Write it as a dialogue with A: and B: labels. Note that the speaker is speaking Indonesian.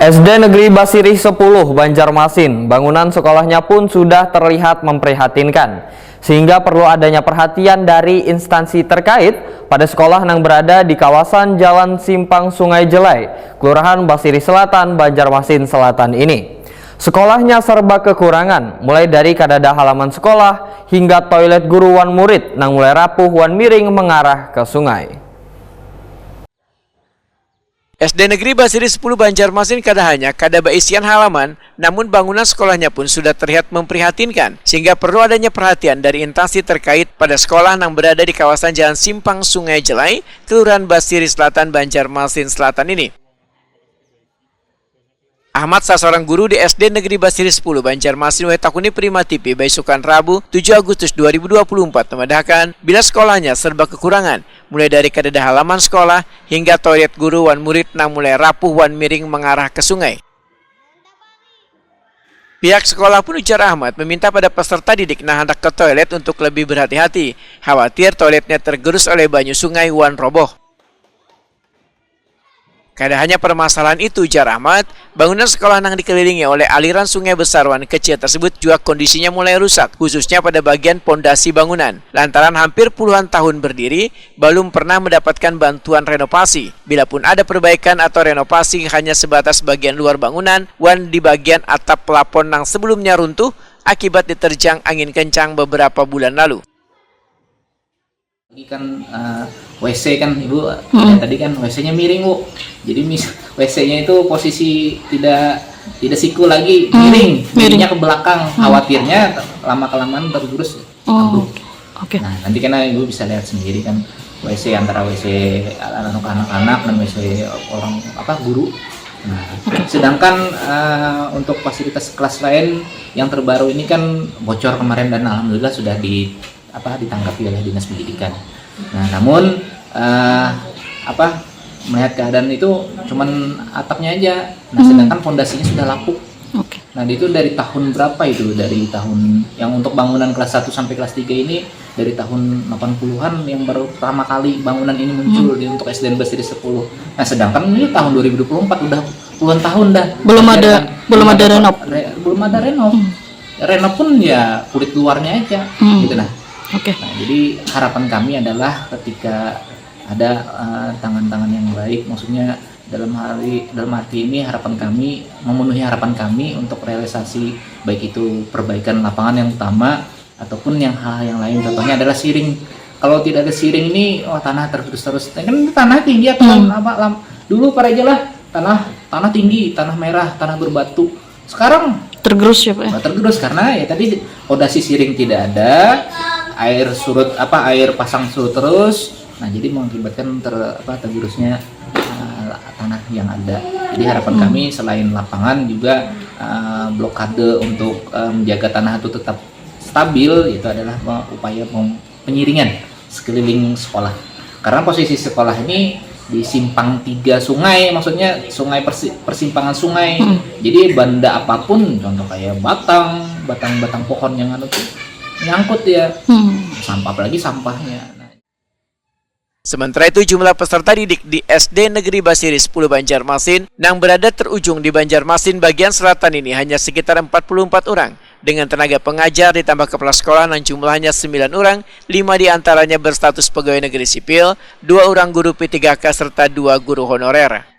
A: SD Negeri Basirih 10 Banjarmasin, bangunan sekolahnya pun sudah terlihat memprihatinkan, sehingga perlu adanya perhatian dari instansi terkait pada sekolah yang berada di kawasan Jalan Simpang Sungai Jelai, Kelurahan Basirih Selatan, Banjarmasin Selatan ini. Sekolahnya serba kekurangan, mulai dari kadada halaman sekolah hingga toilet guru wan murid nang mulai rapuh wan miring mengarah ke sungai.
B: SD Negeri Basirih 10 Banjarmasin kada hanya kada isian halaman, namun bangunan sekolahnya pun sudah terlihat memprihatinkan, sehingga perlu adanya perhatian dari instansi terkait pada sekolah yang berada di kawasan Jalan Simpang Sungai Jelai, Kelurahan Basirih Selatan, Banjarmasin Selatan ini. Ahmad, seorang guru di SD Negeri Basirih 10 Banjarmasin Wetakuni Prima TV Baisukan Rabu 7 Agustus 2024 memedahkan bila sekolahnya serba kekurangan, mulai dari kadada halaman sekolah hingga toilet guru wan murid nang mulai rapuh wan miring mengarah ke sungai. Pihak sekolah pun ujar Ahmad meminta pada peserta didik nah hendak ke toilet untuk lebih berhati-hati, khawatir toiletnya tergerus oleh banyu sungai wan roboh. Kada hanya permasalahan itu, ujar Ahmad, bangunan sekolah yang dikelilingi oleh aliran sungai besar wan kecil tersebut juga kondisinya mulai rusak, khususnya pada bagian pondasi bangunan. Lantaran hampir puluhan tahun berdiri, belum pernah mendapatkan bantuan renovasi. Bila pun ada perbaikan atau renovasi hanya sebatas bagian luar bangunan, wan di bagian atap pelapon yang sebelumnya runtuh akibat diterjang angin kencang beberapa bulan lalu.
C: Ini kan WC kan Ibu, tadi kan WC-nya miring Bu. Jadi WC-nya itu posisi tidak siku lagi, miringnya ke belakang. Khawatirnya lama-kelamaan tergerus.
D: Oke.
C: Nah, nanti kan Ibu bisa lihat sendiri kan WC antara WC anak-anak dan WC orang guru. Nah, sedangkan untuk fasilitas kelas lain yang terbaru ini kan bocor kemarin dan alhamdulillah sudah ditanggapi oleh Dinas Pendidikan. Nah, namun melihat keadaan itu cuman atapnya aja. Nah, sedangkan fondasinya sudah lapuk. Nah, itu dari tahun berapa itu? Dari tahun yang untuk bangunan kelas 1 sampai kelas 3 ini dari tahun 80-an yang baru pertama kali bangunan ini muncul untuk SD Basirih 10. Nah, sedangkan ini tahun 2024 udah puluhan tahun dah. Belum ada renov. Renov pun ya kulit luarnya aja gitu nah. Nah, jadi harapan kami adalah ketika ada tangan-tangan yang baik, maksudnya dalam arti ini memenuhi harapan kami untuk realisasi baik itu perbaikan lapangan yang utama ataupun hal yang lain. Contohnya adalah siring. Kalau tidak ada siring ini, tanah terus kan tanah tinggi atau dulu para jelah tanah tinggi, tanah merah, tanah berbatu. Sekarang
D: tergerus ya Pak ya?
C: Tergerus karena ya tadi fondasi siring tidak ada. Air pasang surut terus, nah jadi mengakibatkan tergerusnya tanah yang ada. Jadi harapan kami selain lapangan juga blokade untuk menjaga tanah itu tetap stabil, itu adalah upaya penyiringan sekeliling sekolah. Karena posisi sekolah ini di simpang 3 sungai, maksudnya sungai persimpangan sungai. Jadi benda apapun, contoh kayak batang pohon yang nyangkut ya, sampah, apalagi sampahnya.
B: Sementara itu jumlah peserta didik di SD Negeri Basirih 10 Banjarmasin yang berada terujung di Banjarmasin bagian selatan ini hanya sekitar 44 orang. Dengan tenaga pengajar ditambah kepala sekolah yang jumlahnya 9 orang, 5 diantaranya berstatus pegawai negeri sipil, 2 orang guru P3K serta 2 guru honorer.